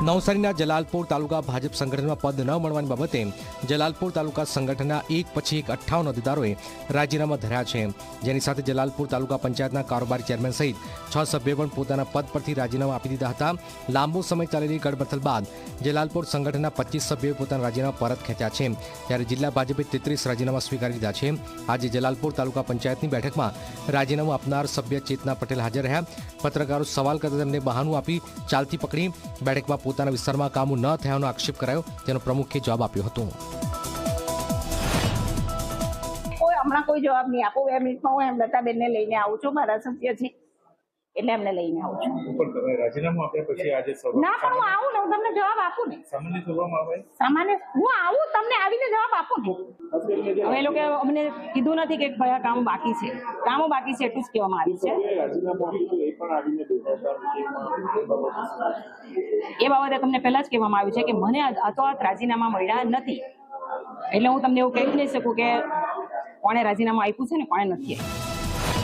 નવસારીના જલાલપોર તાલુકા ભાજપ સંગઠનમાં પદ ન મળવાની બાબતે જલાલપોર તાલુકા સંગઠનના એક પછી એક 58 હોદ્દેદારોએ રાજીનામા ધર્યા છે, જેની સાથે જલાલપોર તાલુકા પંચાયતના કારોબારી ચેરમેન સહિત 6 સભ્યોએ પણ પોતાના પદ પરથી રાજીનામા આપી દીધા હતા। લાંબો સમય ચાલેલી ગડબડતલ બાદ જલાલપોર સંગઠનના 25 સભ્યોએ પોતાના રાજીનામા પરત ખેંચ્યા છે, ત્યારે જિલ્લા ભાજપે 33 રાજીનામા સ્વીકારી લીધા છે। આજે જલાલપોર તાલુકા પંચાયતની બેઠકમાં રાજીનામું આપનાર સભ્ય ચેતના પટેલ હાજર રહ્યા। પત્રકારો સવાલ કરતા તેમને બહાનું આપી ચાલતી પકડી। બેઠકમાં પોતાના વિસ્તારમાં કામો ન થયાનો આક્ષેપ કરાયો, તેનો પ્રમુખે જવાબ આપ્યો હતો। હમણાં કોઈ જવાબ નહીં આપો, 2 મિનિટમાં હું હેમલતાબેનને લઈને આવું છું, મારા સભ્ય છે એટલે એમને લઈને આવું છું। રાજીનામું આપ્યા પછી આજે ના પણ હું આવું ને હું તમને જવાબ આપું ને, સામાન્ય સભામાં આવે સામાન્ય હું આવું તમને આવીને જવાબ આપું ને। હવે એ લોકો અમને કીધું નથી કે કયા કામ બાકી છે, કામો બાકી છે એટલું જ કહેવામાં આવ્યું છે। એ બાબતે તમને પહેલા જ કહેવામાં આવ્યું છે કે મને અથોઆત રાજીનામા મળ્યા નથી, એટલે હું તમને એવું કહી જ નહીં શકું કે કોણે રાજીનામું આપ્યું છે ને કોણે નથી આપ્યું।